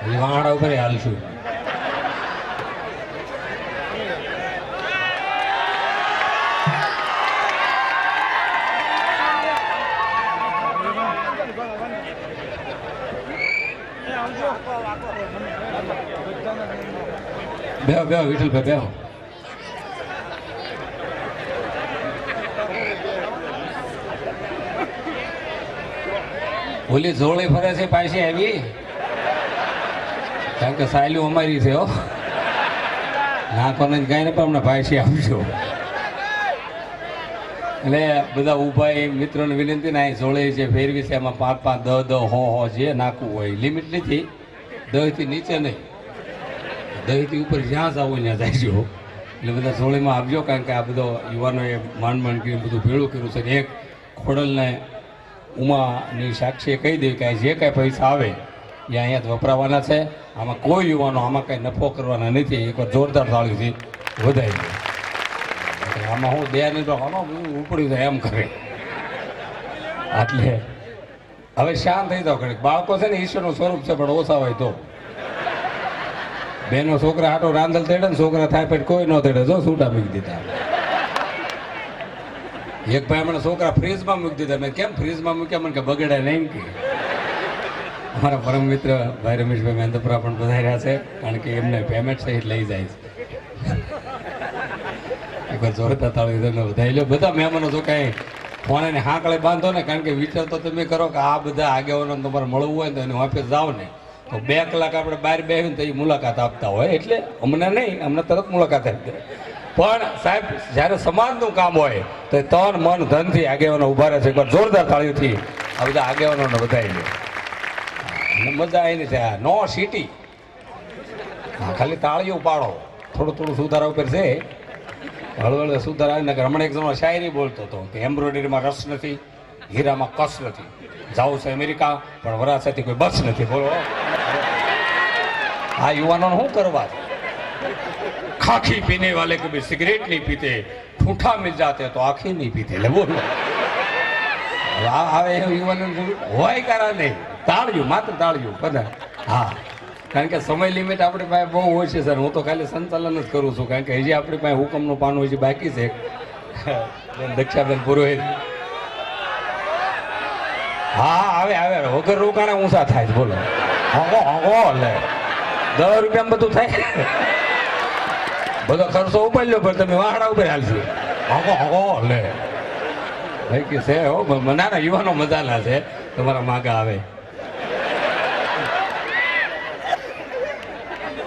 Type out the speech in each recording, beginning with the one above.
વાંડા ઉપર હાલશું. બેહો બેહો વિઠ્ઠલભાઈ બેહો. ઓલી જોડી ફરે છે પાછી આવી, કારણ કે સાયલું અમારી છે. હો નાખોને કઈ ને પણ અમને પાછી આવજો. એટલે બધા ઉભા મિત્રોને વિનંતી ના જોડે છે ફેરવી છે, એમાં 5 5 10 10 હો જે નાખવું હોય લિમિટ નથી. 10 થી નીચે નહીં, 10 થી ઉપર જ્યાં જવું ત્યાં જાયજો. એટલે બધા જોડીમાં આવજો, કારણ કે આ બધો યુવાનોએ માંડ કરીને બધું ભેળું કર્યું છે. એક ખોડલને ઉમાની સાક્ષીએ કહી દે કે જે કાંઈ પૈસા આવે એ અહીંયા જ વપરાવાના છે. આમાં કોઈ યુવાનો આમાં કાંઈ નફો કરવાના નથી. એકવાર જોરદાર તાળીથી વધારી દે. આમાં હું દે નહીં તો આમાં ઉપડી જાય એમ કરે. એટલે હવે શાંત થઈ જાવ. ઘડીક બાળકો છે ને ઈશ્વરનું સ્વરૂપ છે, પણ ઓછા હોય તો. બેનો છોકરા હાટો રાંધલ તેડે ને છોકરા થાય પછી કોઈ ન તેડે. જો છૂટા મૂકી દીધા. એક ભાઈ હમણાં છોકરા ફ્રીજમાં મૂકી દીધા. મેં કેમ ફ્રીજમાં મૂક્યા? મને કે બગડે નહીં કે. અમારા પરમ મિત્ર ભાઈ રમેશભાઈ મહેન્દ્રપુરા પણ પધાર્યા છે, કારણ કે એમને પેમેન્ટ સહિત લઈ જાય છે. એકવાર જોરદાર તાળી વધારી લો બધા મહેમાનો. જો કાંઈ ફોને હાંકળે બાંધો ને, કારણ કે વિચાર તો તમે કરો કે આ બધા આગેવાનો તમારે મળવું હોય ને તો એની ઓફિસ જાઓ ને તો 2 કલાક આપણે બહાર બેસીને તો એ મુલાકાત આપતા હોય. એટલે અમને નહીં, અમને તરત મુલાકાત આપી દે. પણ સાહેબ જ્યારે સમાજનું કામ હોય તો તન મન ધનથી આગેવાનો ઉભા રહે છે. એકવાર જોરદાર તાળીઓથી આ બધા આગેવાનોને વધારી લે. મજા આવી છે. નો સિટી. હા, ખાલી તાળીઓ પાડો. થોડું સુધારા ઉપર છે, હળવળ સુધારા આવે ને. હમણાં એક જણો શાયરી બોલતો હતો કે એમ્બ્રોઇડરીમાં રસ નથી, હીરામાં કસ નથી, જાવું છે અમેરિકા પણ વરાછાથી કોઈ બસ નથી. બોલો આ યુવાનોને શું કરવા છે? ખાખી પીને વાલે કભી સિગરેટ નહીં પીતે, ઠૂઠા મિલ જાતે તો આખી નહીં પીતે. એટલે બોલો આવે યુવાનો હોય કરા નહીં. તાળ્યું, માત્ર તાળ્યું બધા. હા, કારણ કે સમય લિમિટ આપણી પાસે બહુ હોય છે સર. હું તો ખાલી સંચાલન જ કરું છું, કારણ કે હજી આપણી પાસે હુકમનું પાનું હજી બાકી છે. દક્ષાબેન પુરોહિત હા આવે વગર રોકાણે ઊંચા થાય. બોલો હોગો લે 10 રૂપિયામાં બધું થાય. બધો ખર્ચો ઉપાડી લો, પણ તમે વાહડા ઉપર હાલશો. હોગો લે ભાઈ કે છે. હો નાના યુવાનો મજાના છે, તમારા માગા આવે.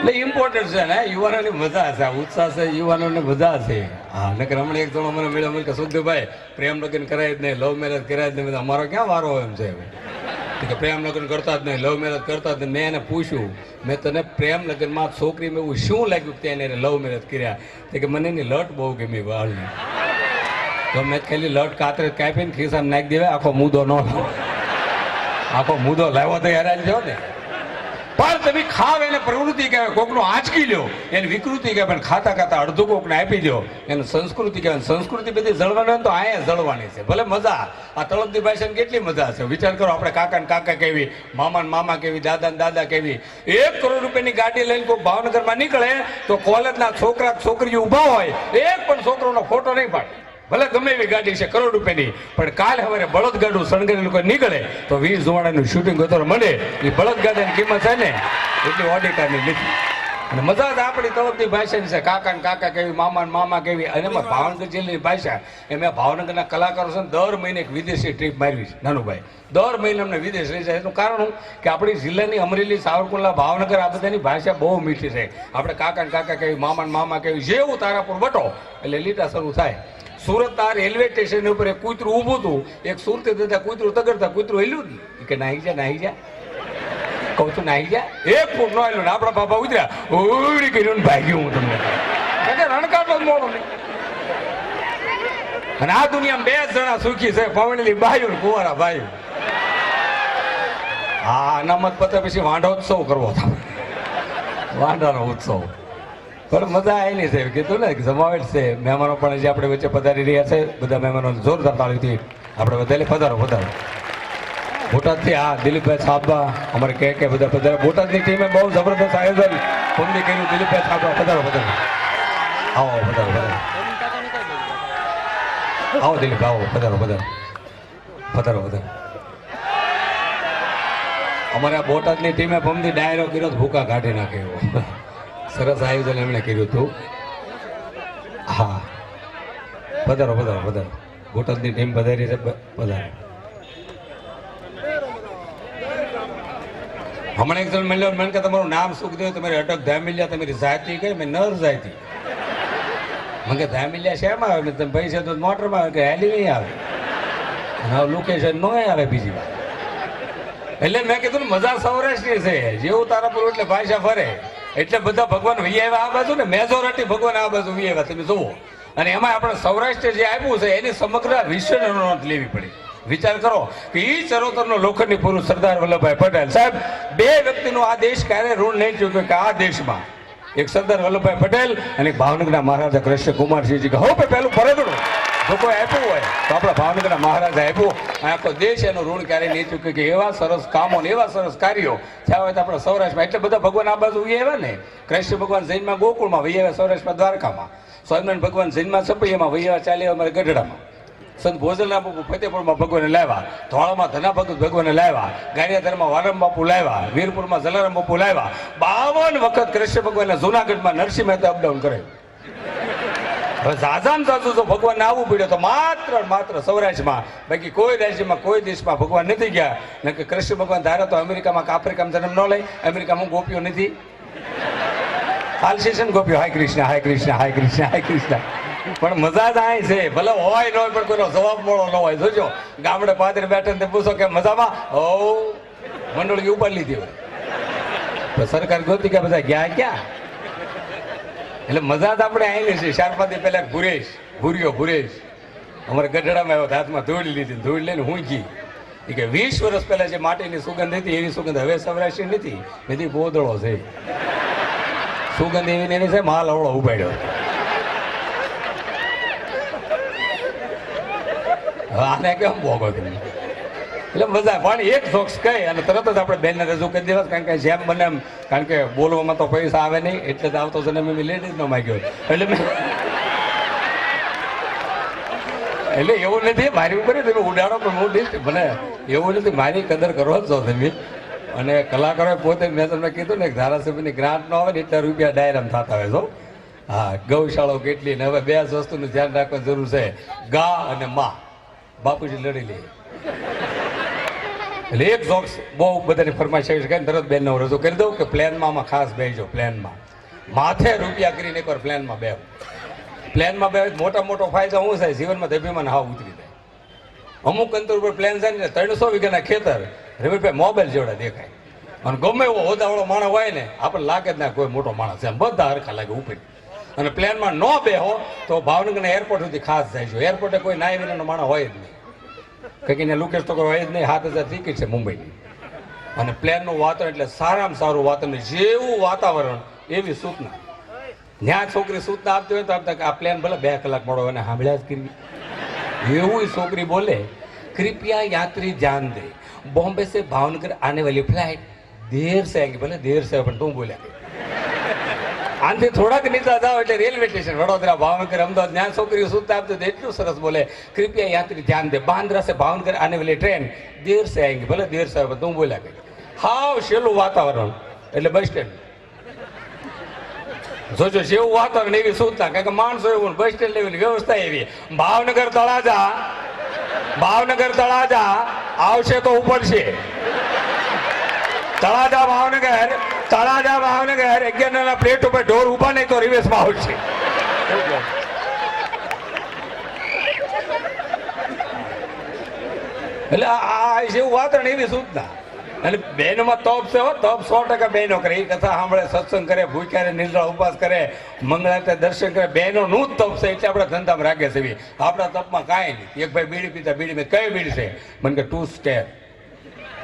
એટલે ઇમ્પોર્ટન્ટ છે ને યુવાનોની મજા છે, ઉત્સાહ છે, યુવાનોને મજા છે. હા, નકર હમણાં એક જણો મને મળ્યો કે સુખદેવભાઈ પ્રેમ લગ્ન કરાય જ નહીં, લવ મેરેજ કરાય જ નહીં. અમારો ક્યાં વારો હોય એમ છે કે પ્રેમ લગ્ન કરતા જ નહીં, લવ મેરેજ કરતા જ નહીં. મેં એને પૂછ્યું, મેં તને પ્રેમ લગ્નમાં છોકરીમાં એવું શું લાગ્યું કે તેને લવ મેરેજ કર્યા? કે મને એની લટ બહુ ગમી વાળની. તો મેં ખાલી લટ કાતરે કાપીને ખિસ્સામાં નાખી દેવાય, આખો મુદ્દો ન લાવો. આખો મુદ્દો લાવ્યો તો હેરાન થયો ને. પણ તમે ખાવ એને પ્રવૃત્તિ કહેવાય, કોકનો આંચકી લ્યો એની વિકૃતિ કહેવાય. પણ ખાતા ખાતા અડધું કોકને આપી દો એને સંસ્કૃતિ કહેવાય. સંસ્કૃતિ બધી જળવાની હોય તો અહીંયા જળવાની છે. ભલે મજા આ તળપદી ભાષાની કેટલી મજા છે. વિચાર કરો, આપણે કાકા ને કાકા કેવી, મામા ને મામા કેવી, દાદા ને દાદા કેવી. 1 કરોડ રૂપિયાની ગાડી લઈને કોઈ ભાવનગરમાં નીકળે તો કોલેજના છોકરા છોકરીઓ ઊભા હોય, એક પણ છોકરોનો ફોટો નહીં પાડે. ભલે ગમે એવી ગાડી છે કરોડ રૂપિયાની, પણ કાલ સવારે બળદગાડું શણગારેલું કોઈ નીકળે તો 20 જુવાણાનું શૂટિંગ ગતર મળે. એ બળદગાડાની કિંમત છે ને એટલી ઓડી કારની નથી. અને મજા જ આપણી તળપદી ભાષાની છે. કાકા ને કાકા કેવી, મામા ને મામા કેવી. અને એમાં ભાવનગર જિલ્લાની ભાષા એમાં ભાવનગરના કલાકારો છે ને દર મહિને એક વિદેશી ટ્રીપ મારવી છે. નાનુભાઈ દર મહિને અમને વિદેશ લઈ જાય. એનું કારણ શું કે આપણી જિલ્લાની અમરેલી, સાવરકુંડલા, ભાવનગર આ બધાની ભાષા બહુ મીઠી છે. આપણે કાકા ને કાકા કેવી, મામા ને મામા કેવી. જેવું તારાપુર વટો એટલે લીટા શરૂ થાય. સુરતના રેલવે સ્ટેશન ઉપર એક કૂતરું ઊભું હતું. એક સુરતી દાદા કૂતરું તગડતા કૂતરું હેલ્યું જ નહીં કે નાહી જા કહું છું નાહી જા. 1 ફૂટ નો હેલ્યું ને આપણા બાપા ઉતર્યા, ઉડી કર્યું ને ભાગ્યું. હું તમને રણકાટો જ મોડો નહીં. અને આ દુનિયામાં 2 જણા સુખી છે, પવનેલી બાયું ને કુંવારા ભાઈ. હા, અનામત પતે પછી વાંઢોત્સવ કરવો હતો, વાંઢાનો ઉત્સવ. પણ મજા એની છે કીધું ને જમાવેટ છે. મહેમાનો પણ હજી આપણે વચ્ચે પધારી રહ્યા છે. બધા મહેમાનો જોરદાર તાળીથી આપણે વધારે પધારો. બોટાદથી હા દિલીપભાઈ છાપા અમારે કે બધા બધા બોટાદની ટીમે બહુ જબરદસ્ત આયોજન પૂર્ણ કર્યું. દિલીપભાઈ છાપા પધારો પધારો, આવો પધારો પધારો, આવો દિલીપ આવો પધારો પધારો પધારો પધારો. અમારા બોટાદની ટીમે પમદી ડાયરો કર્યો, ભૂકા કાઢી નાખે એવો સરસ આયોજન એમણે કર્યું હતું. હા પધારો પધારો પધારો, બોટાદની ટીમ પધારી છે, પધારો. હમણાં એક જણ મળ્યો, મને કે તમારું નામ શું કીધું, તમારી અટક ધામિલિયા, તમારી જાતિ કઈ? મેં નર જાતિ. મને કે ધામિલિયા શેમાં આવે? તમે પૈસા તો મોટરમાં આવે કે હેલી નહીં આવે, અને લોકેશન ન આવે બીજી વાર. એટલે મેં કીધું મજા સૌરાષ્ટ્રની છે, જેવું તારાપુર એટલે ભાષા ફરે એટલે બધા ભગવાન વી આવ્યા આ બાજુ ને, મેજોરિટી ભગવાન આ બાજુ વી આવ્યા તમે જુઓ. અને એમાં આપણે સૌરાષ્ટ્ર જે આપ્યું છે એની સમગ્ર વિશ્વની નોંધ લેવી પડી. વિચાર કરો કે એ ચરોતરનો લોખંડી પુરુષ સરદાર વલ્લભભાઈ પટેલ સાહેબ, બે વ્યક્તિનું આ દેશ ક્યારે ઋણ નહીં ચૂક્યો કે આ દેશમાં એક સરદાર વલ્લભભાઈ પટેલ અને એક ભાવનગરના મહારાજા કૃષ્ણ કુમારસિંહજી. હવે પેલું ફરકડું જો કોઈ આપ્યું હોય તો આપણા ભાવનગરના મહારાજા આપ્યું. આખો દેશ એનું ઋણ ક્યારેય નહીં ચૂક્યો કે એવા સરસ કામો ને એવા સરસ કાર્યો થયા હોય તો આપણા સૌરાષ્ટ્રમાં. એટલે બધા ભગવાન આ બાજુ વી આવ્યા ને, કૃષ્ણ ભગવાન જૈનમાં ગોકુળમાં વહી આવ્યા, સૌરાષ્ટ્રમાં દ્વારકામાં, સ્વામિનારાયણ ભગવાન જૈનમાં સપૈયામાં વહી આવ્યા, ચાલી અમારે ગઢડામાં, સંત ભોજલના બાપુ ફતેપુરમાં ભગવાને લાવ્યા, ધોળામાં ધનાભગત ભગવાને લાવ્યા, ગારિયાધરમાં વારમ બાપુ લાવ્યા, વીરપુરમાં જલારામ બાપુ લાવ્યા. 52 વખત કૃષ્ણ ભગવાનના જુનાગઢમાં નરસિંહ મહેતા અપડાઉન કરે. હવે ઝાઝામ ઝાઝું જો ભગવાનને આવવું પડ્યો તો માત્ર સૌરાષ્ટ્રમાં, બાકી કોઈ રાજ્યમાં કોઈ દેશમાં ભગવાન નથી ગયા. ને કે કૃષ્ણ ભગવાન ધારે તો અમેરિકામાં કે આફ્રિકામાં જન્મ ન લઈ, અમેરિકામાં ગોપીઓ નથી હાલશેષન ગોપીઓ, હાય કૃષ્ણ હાય કૃષ્ણ હાય કૃષ્ણ હાય કૃષ્ણ. પણ મજા જ અહીં છે, ભલે હોય ન હોય પણ કોઈનો જવાબ મળો ન હોય. જોજો ગામડે પાદરે બેઠા ને પૂછો કે મજામાં, હો મંડળી ઉપાડી લીધી હોય તો સરકાર ગોતી કે બધા ગયા ક્યાં. એટલે મજા જ આપણે અહીં છે. 4-5 દી પહેલા ભૂરેશ અમારે ગઢડામાં આવ્યો, હાથમાં ધૂળ લીધી, ધૂળ લઈને હું કી એ કે 20 વર્ષ પહેલા જે માટીની સુગંધ હતી એવી સુગંધ હવે સૌરાષ્ટ્ર નથી. નથી બોદળો છે સુગંધ એવી એની છે, માલ અવળો ઉપાડ્યો. આને કેમ ભોગો તમે? એટલે મજા પણ એક જોક્સ કહી અને તરત જ આપણે બેનને રજૂ કરી દેવા, કારણ કે જેમ બને એમ, કારણ કે બોલવામાં તો પૈસા આવે નહીં એટલે જ આવતો છે ને મેં લેડીઝ નો માગ્યો એટલે એવું નથી મારી ઉપર તમે ઉડાડો પણ હું ડીશ ભલે એવું નથી, મારી કદર કરો જ છો તમે. અને કલાકારો પોતે મેં તમને કીધું ને ધારાસભ્યની ગ્રાન્ટ ન આવે ને એટલા રૂપિયા ડાયરામાં થતા હોય છો. હા ગૌશાળાઓ કેટલી ને હવે બે જ વસ્તુનું ધ્યાન રાખવાની જરૂર છે, ગા અને મા. બાપુજી લડી લે એટલે એક જોક્સ બહુ બધાની ફરમાઈશ આવી શકે ને તરત બેનને હું રજૂ કરી દઉં કે પ્લેનમાં આમાં ખાસ બેસજો. પ્લેનમાં માથે રૂપિયા કરીને એકવાર પ્લેનમાં બે, પ્લેનમાં બે મોટો ફાયદો શું થાય જીવનમાં, અભિમાન હાવ ઉતરી જાય. અમુક અંતર ઉપર પ્લેન જાય ને 300 વીઘાના ખેતર રવિભાઈ મોબાઈલ જેવડા દેખાય. અને ગમે એવો હોદાવાળો માણસ હોય ને આપણને લાગે જ ના કોઈ મોટો માણસ, એમ બધા હરખા લાગે ઉપર. અને પ્લેનમાં ન બેહો તો ભાવનગરના એરપોર્ટ સુધી ખાસ જાય છે. એરપોર્ટે કોઈ નાય વિનાનો માણસ હોય જ નહીં, કંઈક એને લુકેશ તો કોઈ હોય જ નહીં. 7000 ટિકિટ છે મુંબઈની. અને પ્લેનનું વાતાવરણ એટલે સારામાં સારું વાતાવરણ, જેવું વાતાવરણ એવી સૂચના. ત્યાં છોકરી સૂચના આપતી હોય તો આપતા કે આ પ્લેન ભલે 2 કલાક મોડો હોય ને સાંભળ્યા જ કરવી. એવું છોકરી બોલે, कृपया यात्री ध्यान दे, बॉम्बे से भावनगर आने वाली फ्लाइट देर से आएंगे. भले देर से પણ તું બોલ્યા આનથી થોડાક નીચા જાઓ એટલે રેલવે સ્ટેશન વડોદરા, ભાવનગર, અમદાવાદ, ત્યાં છોકરીઓ સૂચના આપતી એટલું સરસ બોલે, कृपया यात्री ध्यान दे, बांद्रा से भावनगर आने वाली ट्रेन देर से आएंगे. ભલે દેર से આવે તું બોલ્યા કે હાવ શેલું વાતાવરણ એટલે બસ સ્ટેન્ડ. જોજો જેવું વાતાવરણ એવી સૂચના, કારણ કે માણસો એવું, બસ સ્ટેન્ડ લેવાની વ્યવસ્થા એવી. ભાવનગર તળાજા આવશે તો ઉપડશે. તળાજા ભાવનગર 11 પ્લેટ ઉપર ઢોર ઉભા નહીં તો રિવેશમાં આવશે. એટલે આ જેવું વાતાવરણ એવી સૂચના. અને બહેનોમાં તપ છે, તપ 100% બહેનો કરે. એ કથા સાંભળે, સત્સંગ કરે, ભૂખ્યા રહે, નિર્જળા ઉપવાસ કરે, મંગળારતી દર્શન કરે, બહેનોનું જ તપ છે. એટલે આપણે ધંધામાં રાખે છે. આપણા તપમાં કાંઈ નહીં. એક ભાઈ બીડી પીતા, બીડી મેં કઈ બીડી છે? મને કે 2 સ્કેર.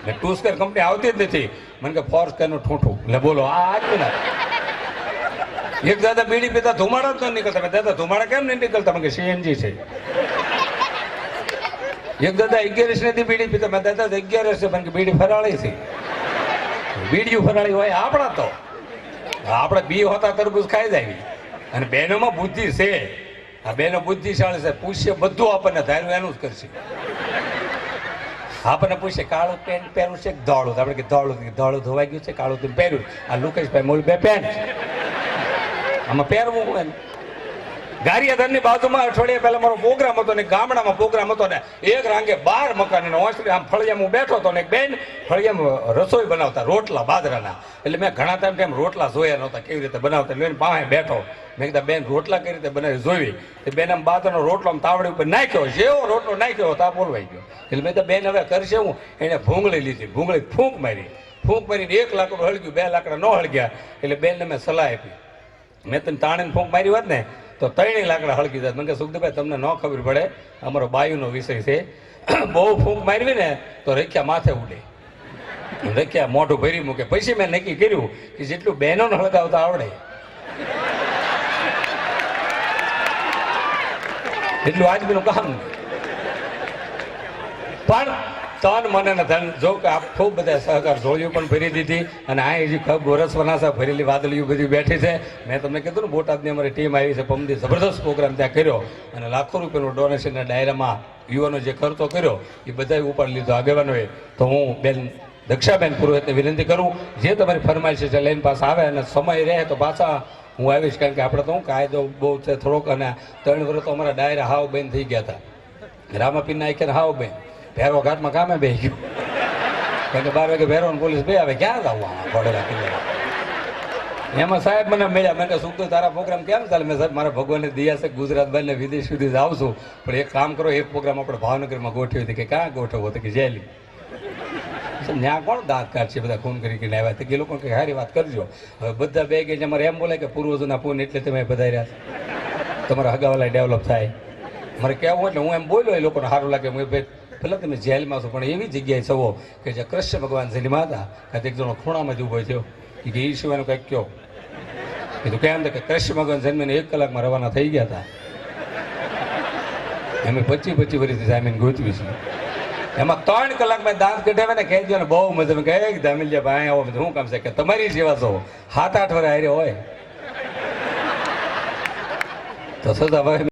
એટલે 2 સ્કેર કંપની આવતી જ નથી. મને કે 4 સ્કેરનું ઠૂંઠું. એટલે બોલો આ આજ ના. એક દાદા બીડી પીતા ધુમાડા જ ન નીકળતા. દાદા ધુમાડા કેમ નહીં નીકળતા? મને કે CNG છે. એક દાદા 11 નથી બીડી પીતા. મેં દાદા 11 છે પણ કે બીડી ફરાળી છે. બીડીયું ફરાળી હોય આપણા તો આપણે બી હોતા તરબૂચ ખાઈ જાય. અને બહેનોમાં બુદ્ધિ છે. આ બહેનો બુદ્ધિશાળી છે. પૂછશે બધું આપણને ધાર્યું એનું જ કરશે. આપણને પૂછે કાળું પેન્ટ પહેરવું છે કે ધોળું? આપણે કે ધોળું. ધોળું ધોવાઈ ગયું છે, કાળું તું પહેર્યું. આ લુકેશભાઈ મોલ બે પેન્ટ આમાં પહેરવું હોય ને. ગારિયાધારની બાજુમાં અઠવાડિયા પહેલા મારો પ્રોગ્રામ હતો ને ગામડામાં પ્રોગ્રામ હતો ને એક રાંગે 12 મકાન અને ઓસરી આમ ફળિયામાં હું બેઠો હતો ને એક બેન ફળિયામાં રસોઈ બનાવતા રોટલા બાજરાના. એટલે મેં ઘણા ટાઈમ રોટલા જોયા નહોતા કેવી રીતે બનાવતા. એટલે પાસે બેઠો મેં કીધા બેન રોટલા કઈ રીતે બનાવી જોઈ. એ બેન આમ બાજરાનો રોટલો આમ તાવડી ઉપર નાખ્યો. જેવો રોટલો નાખ્યો તાપ બોલવાઈ ગયો. એટલે મેં તો બેન હવે કરશે હું. એને ભૂંગળી લીધી. ભૂંગળી ફૂંક મારી. ફૂંક મારીને 1 લાકડું હળગ્યું, 2 લાકડા ન હળગ્યા. એટલે બેનને મેં સલાહ આપી. મેં તને તાણીને ફૂંક મારી હોત ને તો 3 લાકડા હળગી જાય. મને કે સુખદેવભાઈ તમને ન ખબર પડે, અમારો બાયુનો વિષય છે. બહુ ફૂંક મારવી ને તો રખ્યા માથે ઉડે, રખ્યા મોઢું ભરી મૂકે. પછી મેં નક્કી કર્યું કે જેટલું બહેનોને હળગાવતા આવડે એટલું આજમીનું કામ નહીં. પણ તન મને ને ધન જો કે આપ ખૂબ બધા સહકાર જોડિયું પણ ભરી દીધી. અને આ હજી ખૂબ વરસવાના છે, ભરેલી વાદળીઓ બધી બેઠી છે. મેં તમને કીધું ને બોટાદની અમારી ટીમ આવી છે. પમદી જબરદસ્ત પ્રોગ્રામ ત્યાં કર્યો અને લાખો રૂપિયાનું ડોનેશનના ડાયરામાં યુવાનો જે ખર્ચો કર્યો એ બધાએ ઉપાડી લીધો આગેવાનોએ. તો હું બેન દક્ષાબેન પુરોહિતને વિનંતી કરું જે તમારી ફરમાઈશ છે લઈને પાછા આવે અને સમય રહે તો પાછા હું આવીશ. કારણ કે આપણે તો હું કાયદો બહુ છે થોડોક. અને 3 વર્ષ તો અમારા ડાયરા હાવ બેન થઈ ગયા હતા. રામાપીરના આખે હાવ બેન. ભેરો ઘાટમાં કામે બે ગયું. કારણ કે 12 વાગે ભેરો પોલીસ બે આવે. ક્યાં જવું ઘોડેલા કિલ્લા? એમાં સાહેબ મને મળ્યા. મેં કહ્યું સુખદેવ તારા પ્રોગ્રામ કેમ ચાલે? મેં સાહેબ મારા ભગવાનની દયા છે ગુજરાત બહારને વિદેશ સુધી જાઉં છું. પણ એક કામ કરો, એક પ્રોગ્રામ આપણે ભાવનગરમાં ગોઠવ્યો હતી. કે ક્યાં ગોઠવવો હતો? કે જેલી. ત્યાં કોણ દાંત કાઢશે? બધા ફોન કરીને આવ્યા હતા. કે લોકો કે સારી વાત કરજો. હવે બધા બે કે અમારે એમ બોલે કે પૂર્વજોના પૂન એટલે તમે બધા રહ્યા તમારા હગાવાલા ડેવલપ થાય. મારે કહેવું એટલે હું એમ બોલ્યો એ લોકોને સારું લાગે. હું ભાઈ ભલે તમે જેલમાં છો પણ એવી જગ્યાએ છો કે જે કૃષ્ણ ભગવાન જેલમાં હતા. કાંઈ એક જણો ખૂણામાં જ ઊભો થયો કે એ સિવાયનું કંઈક કહો. કીધું કેમ? કે કૃષ્ણ ભગવાન જન્મીને 1 કલાકમાં રવાના થઈ ગયા હતા. અમે 25 વર્ષથી જામીન ગોતવી છે. એમાં 3 કલાકમાં દાંત કઢાવે ને કહી દો ને બહુ મજા. કહે દામિલિયા ભાઈ આવો શું કામ છે? કે તમારી જેવા છો 7-8 વર્ષ હારે હોય તો સદા ભાઈ